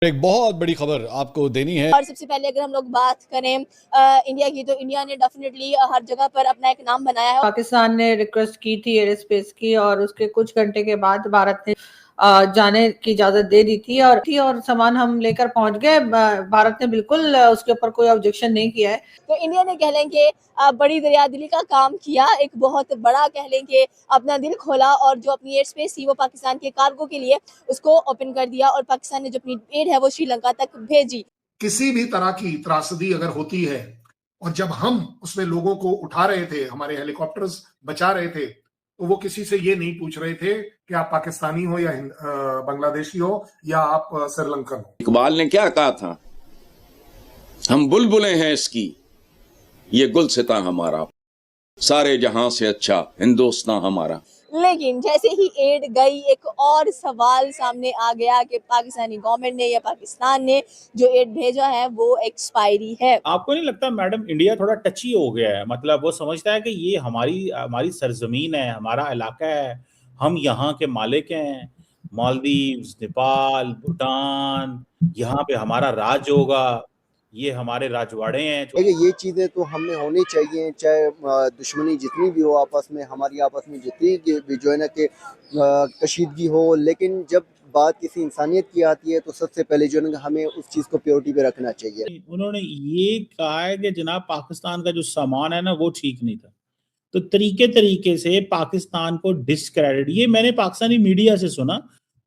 एक बहुत बड़ी खबर आपको देनी है। और सबसे पहले अगर हम लोग बात करें इंडिया की, तो इंडिया ने डेफिनेटली हर जगह पर अपना एक नाम बनाया है। पाकिस्तान ने रिक्वेस्ट की थी एयर स्पेस की और उसके कुछ घंटे के बाद भारत ने जाने की इजाजत दे दी थी और सामान हम लेकर पहुंच गए। भारत ने बिल्कुल उसके ऊपर कोई ऑब्जेक्शन नहीं किया है। तो इंडिया ने कह लें कि बड़ी दरियादिली का काम किया, एक बहुत बड़ा कह लें कि अपना दिल खोला और जो अपनी एयर स्पेस थी वो पाकिस्तान के कार्गो के लिए उसको ओपन कर दिया और पाकिस्तान ने जो अपनी एड है वो श्रीलंका तक भेजी। किसी भी तरह की त्रासदी अगर होती है और जब हम उसमें लोगों को उठा रहे थे, हमारे हेलीकॉप्टर्स बचा रहे थे, तो वो किसी से ये नहीं पूछ रहे थे कि आप पाकिस्तानी हो या बांग्लादेशी हो या आप श्रीलंकन हो। इकबाल ने क्या कहा था, हम बुलबुलें हैं इसकी, ये गुलसिता हमारा, सारे जहां से अच्छा हिंदुस्तान हमारा। लेकिन जैसे ही एड गई, एक और सवाल सामने आ गया कि पाकिस्तानी गवर्नमेंट ने या पाकिस्तान ने जो एड भेजा है वो एक्सपायरी है। आपको नहीं लगता मैडम इंडिया थोड़ा टची हो गया है? मतलब वो समझता है कि ये हमारी सरजमीन है, हमारा इलाका है, हम यहाँ के मालिक हैं। मालदीव्स, नेपाल, भूटान, यहाँ पे हमारा राज होगा, ये हमारे राजवाड़े हैं। देखिए, ये चीज़ें तो हमें होनी चाहिए, चाहे दुश्मनी जितनी भी हो आपस में, हमारी आपस में जितनी भी जो है ना कि कशीदगी हो, लेकिन जब बात किसी इंसानियत की आती है तो सबसे पहले जो है ना हमें उस चीज़ को प्योरिटी पे रखना चाहिए। उन्होंने ये कहा है कि जनाब पाकिस्तान का जो सामान है ना वो ठीक नहीं था, तो तरीके से पाकिस्तान को डिस्क्रेडिट, ये मैंने पाकिस्तानी मीडिया से सुना,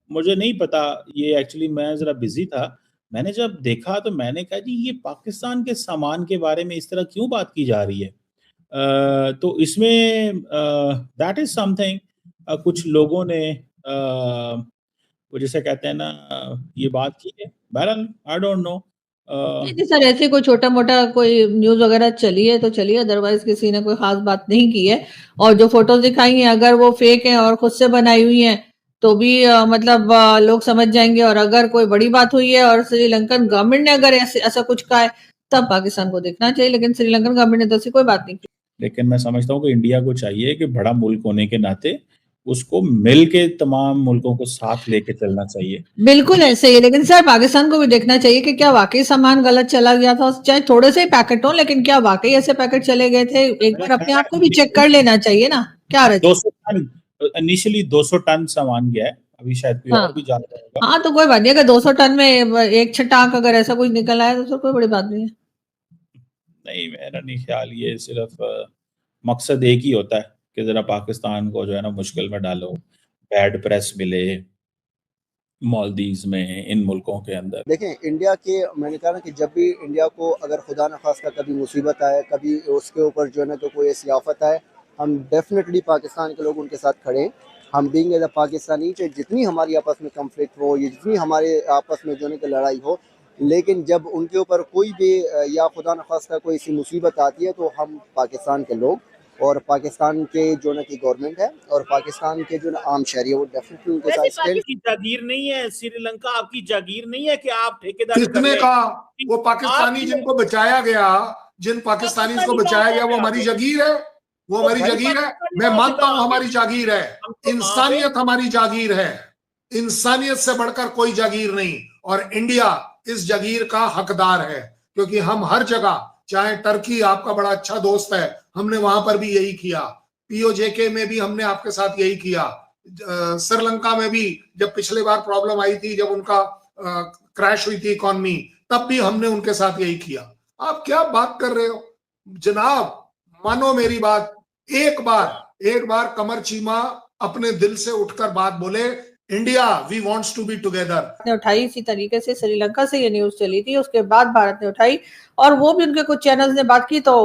मुझे नहीं पता, ये एक्चुअली मैं जरा बिजी था। मैंने जब देखा तो मैंने कहा जी ये पाकिस्तान के सामान के बारे में इस तरह क्यों बात की जा रही है। तो इसमें दैट इज समथिंग, कुछ लोगों ने वो जैसे कहते हैं ना ये बात की है। बहरहाल आई डोंट नो। नहीं सर, ऐसे कोई छोटा मोटा कोई न्यूज वगैरह चली है तो चलिए, अदरवाइज किसी ने कोई खास बात नहीं की है। और जो फोटोज दिखाई हैं अगर वो फेक हैं और खुद से बनाई हुई हैं तो भी मतलब लोग समझ जाएंगे। और अगर कोई बड़ी बात हुई है और श्रीलंकन गवर्नमेंट ने अगर ऐसा कुछ कहा है तब पाकिस्तान को देखना चाहिए, लेकिन श्रीलंकन गवर्नमेंट ने तो ऐसी कोई बात नहीं की। लेकिन मैं समझता हूँ कि इंडिया को चाहिए कि बड़ा मुल्क होने के नाते उसको मिल के तमाम मुल्कों को साथ लेके चलना चाहिए। बिल्कुल ऐसे ही, लेकिन सर पाकिस्तान को भी देखना चाहिए कि क्या वाकई सामान गलत चला गया था, चाहे थोड़े से पैकेट हो, लेकिन क्या वाकई ऐसे पैकेट चले गए थे? एक बार अपने आप को भी चेक कर लेना चाहिए ना। क्या 200 टन इनिशियली 200 टन सामान गया है, अभी शायद कोई और भी जानता होगा। हाँ तो कोई बात नहीं, अगर 200 टन में एक छटाक अगर ऐसा कुछ निकल आया तो कोई बड़ी बात नहीं है। नहीं, मेरा नहीं ख्याल, ये सिर्फ मकसद एक ही होता है कि जरा पाकिस्तान को जो है ना मुश्किल में डालो, बैड प्रेस मिले मालदीव्स में, इन मुल्कों के अंदर। देखें, इंडिया के, मैंने कहा ना कि जब भी इंडिया को अगर खुदा न खास्ता कभी मुसीबत आए, कभी उसके ऊपर जो है ना कोई ऐसी आफत आए, हम डेफिनेटली पाकिस्तान के लोग उनके साथ खड़े हैं। हम बीइंग एज अ पाकिस्तानी, चाहे जितनी हमारी आपस में कन्फ्लिक्ट हो, ये जितनी हमारे आपस में जो है कि लड़ाई हो, लेकिन जब उनके ऊपर कोई भी या खुदा न खास्ता कोई ऐसी मुसीबत आती है तो हम पाकिस्तान के लोग और पाकिस्तान के जो ना की गवर्नमेंट है और पाकिस्तान के जो ना आम शहरी है वो डेफिनेटली उनके साथ स्टैंड। आपकी जागीर नहीं है श्रीलंका, आपकी जागीर नहीं है कि आप ठेकेदारी किसने कहा? वो पाकिस्तानी जिनको बचाया गया, जिन पाकिस्तानी को बचाया गया वो हमारी जागीर है, वो हमारी जागीर है। मैं मानता हूं हमारी जागीर है, इंसानियत हमारी जागीर है, इंसानियत से बढ़कर कोई जागीर नहीं। और इंडिया इस जागीर का हकदार है, क्योंकि हम हर जगह, चाहे टर्की आपका बड़ा अच्छा दोस्त है, हमने वहां पर भी यही किया, पीओजेके में भी हमने आपके साथ यही किया, श्रीलंका में भी जब पिछले बार प्रॉब्लम आई थी, जब उनका क्रैश हुई थी इकॉनमी, तब भी हमने उनके साथ यही किया। आप क्या बात कर रहे हो जनाब? मानो मेरी बात, एक बार कमर चीमा अपने दिल से उठकर बात बोले, India we wants to be together. ने उठाई, इसी तरीके से श्रीलंका से ये न्यूज चली थी, उसके बाद भारत ने उठाई और वो भी उनके कुछ चैनल्स ने बात की तो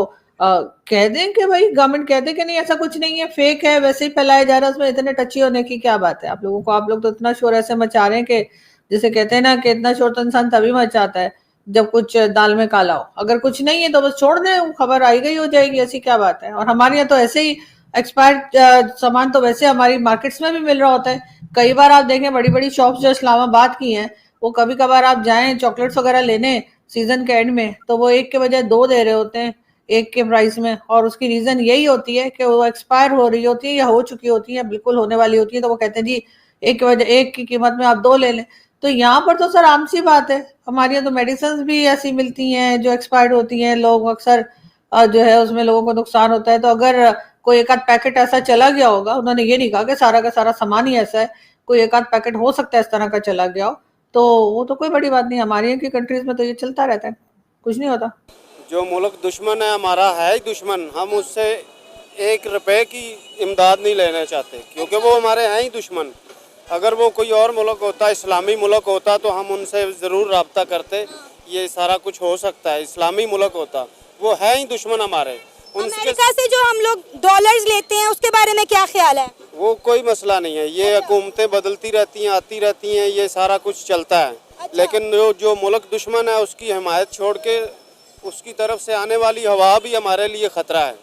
कह दें कि भाई गवर्नमेंट कहते कि नहीं ऐसा कुछ नहीं है, फेक है, वैसे ही फैलाया जा रहा है, उसमें इतने टची होने की क्या बात है? आप लोग तो इतना शोर ऐसे मचा रहे हैं कि जैसे कहते हैं ना कि इतना शोर तो इंसान तभी मचाता है जब कुछ दाल में काला हो। अगर कुछ नहीं है तो बस छोड़ दें, खबर आई गई हो जाएगी, ऐसी क्या बात है? और हमारे यहाँ तो ऐसे ही एक्सपायर्ड सामान तो वैसे हमारी मार्केट्स में भी मिल रहा होता है। कई बार आप देखें बड़ी बड़ी शॉप्स जो इस्लामाबाद की हैं, वो कभी कभार आप जाएं चॉकलेट्स वगैरह लेने सीजन के एंड में तो वो एक के बजाय दो दे रहे होते हैं एक के प्राइस में, और उसकी रीजन यही होती है कि वो एक्सपायर हो रही होती है या हो चुकी होती है, बिल्कुल होने वाली होती है, तो वो कहते हैं जी एक के बजाय एक की कीमत में आप दो ले लें। तो यहाँ पर तो सर आम सी बात है, हमारे यहाँ तो मेडिसिन भी ऐसी मिलती हैं जो एक्सपायर्ड होती हैं, लोग अक्सर जो है उसमें लोगों को नुकसान होता है। तो अगर कोई एक आध पैकेट ऐसा चला गया होगा, उन्होंने ये नहीं कहा कि सारा का सारा सामान ही ऐसा है, कोई एक आध पैकेट हो सकता है इस तरह का चला गया हो, तो वो तो कोई बड़ी बात नहीं। हमारे यहाँ की कंट्रीज में तो ये चलता रहता है, कुछ नहीं होता। जो मुल्क दुश्मन है हमारा, है ही दुश्मन, हम उससे 1 रुपए की इमदाद नहीं लेना चाहते, क्योंकि वो हमारे हैं ही दुश्मन। अगर वो कोई और मुल्क होता, इस्लामी मुल्क होता, तो हम उनसे ज़रूर रब्ता करते, ये सारा कुछ हो सकता है। इस्लामी मुल्क होता, वो है ही दुश्मन हमारे। अमेरिका से जो हम लोग डॉलर्स लेते हैं उसके बारे में क्या ख्याल है? वो कोई मसला नहीं है, ये हुकूमतें बदलती रहती हैं, आती रहती हैं, ये सारा कुछ चलता है। लेकिन जो मुल्क दुश्मन है उसकी हिमायत छोड़ के उसकी तरफ से आने वाली हवा भी हमारे लिए खतरा है।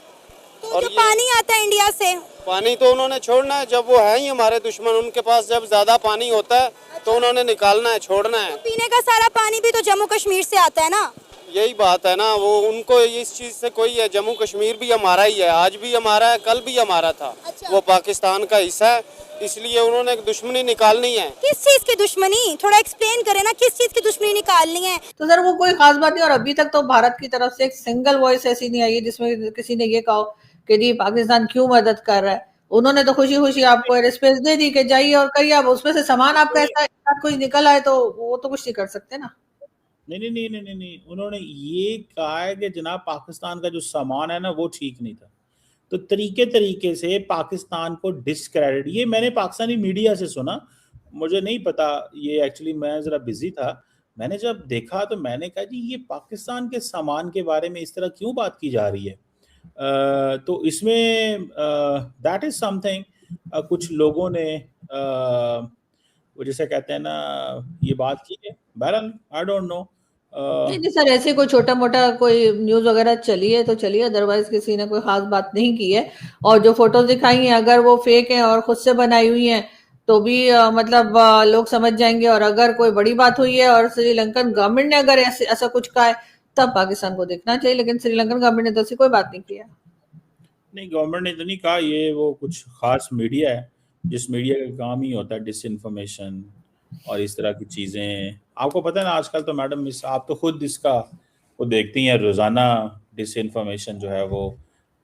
तो जो पानी आता है इंडिया से, पानी तो उन्होंने छोड़ना है, जब वो है ही हमारे दुश्मन, उनके पास जब ज्यादा पानी होता है तो उन्होंने निकालना है, छोड़ना है। तो पीने का सारा पानी भी तो जम्मू कश्मीर से आता है ना? यही बात है ना, वो उनको इस चीज से कोई है, जम्मू कश्मीर भी हमारा ही है, आज भी हमारा है, कल भी हमारा था। वो पाकिस्तान का हिस्सा है, इसलिए उन्होंने एक दुश्मनी निकालनी है। किस चीज की दुश्मनी, थोड़ा एक्सप्लेन करें ना, किस चीज की दुश्मनी निकालनी है? तो सर वो कोई खास बात नहीं, और अभी तक तो भारत की तरफ से एक सिंगल वॉइस ऐसी नहीं आई है जिसमें किसी ने ये कहा कि जी पाकिस्तान क्यों मदद कर रहा है। उन्होंने तो खुशी खुशी आपको एयर स्पेस दे दी कि जाइए और करिए, अब उसमें से सामान आपका ऐसा कुछ निकल आए तो वो तो कुछ नहीं कर सकते ना। नहीं, उन्होंने ये कहा है कि जनाब पाकिस्तान का जो सामान है ना वो ठीक नहीं था। तो तरीके से पाकिस्तान को डिस्क्रेडिट, ये मैंने पाकिस्तानी मीडिया से सुना, मुझे नहीं पता, ये एक्चुअली मैं जरा बिजी था, मैंने जब देखा तो मैंने कहा जी ये पाकिस्तान के सामान के बारे में इस तरह क्यों बात की जा रही है। तो इसमें दैट इज समथिंग, कुछ लोगों ने वो जैसे कहते हैं ना ये बात की है। बहरहाल आई डोंट नो। नहीं सर, ऐसे कोई छोटा मोटा कोई न्यूज वगैरह चली है तो चलिए, अदरवाइज किसी ने कोई खास बात नहीं की है। और जो फोटोज दिखाई हैं अगर वो फेक हैं और खुद से बनाई हुई हैं तो भी मतलब लोग समझ जाएंगे। और अगर कोई बड़ी बात हुई है और श्रीलंकन गवर्नमेंट ने अगर ऐसा कुछ कहा है तब पाकिस्तान को देखना चाहिए, लेकिन श्रीलंकन गवर्नमेंट ने तो ऐसी कोई बात नहीं किया। नहीं, गवर्नमेंट ने तो नहीं कहा, ये वो कुछ खास मीडिया है जिस मीडिया का काम ही होता है डिसइंफॉर्मेशन और इस तरह की चीज़ें। आपको पता है ना आजकल तो मैडम आप तो खुद इसका वो देखती हैं, रोज़ाना डिसइंफॉर्मेशन जो है वो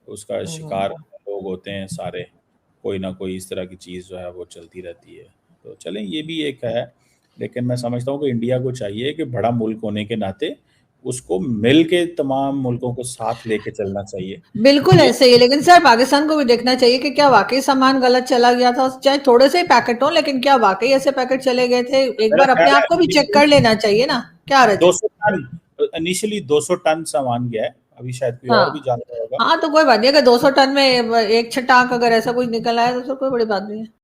उसका शिकार लोग होते हैं सारे, कोई ना कोई इस तरह की चीज़ जो है वो चलती रहती है। तो चलें, ये भी एक है, लेकिन मैं समझता हूँ कि इंडिया को चाहिए कि बड़ा मुल्क होने के नाते उसको मिल के तमाम मुल्कों को साथ लेके चलना चाहिए। बिल्कुल ऐसे ही, लेकिन सर पाकिस्तान को भी देखना चाहिए कि क्या वाकई सामान गलत चला गया था, चाहे थोड़े से पैकेट हो, लेकिन क्या वाकई ऐसे पैकेट चले गए थे, एक बार अपने आप को भी चेक कर लेना चाहिए ना। क्या रहता 200 टन इनिशियली 200 टन सामान गया है, अभी शायद कोई और भी जानता होगा। हाँ तो कोई बात नहीं, अगर 200 टन में एक छटाक अगर ऐसा कुछ निकल आया तो कोई बड़ी बात नहीं है।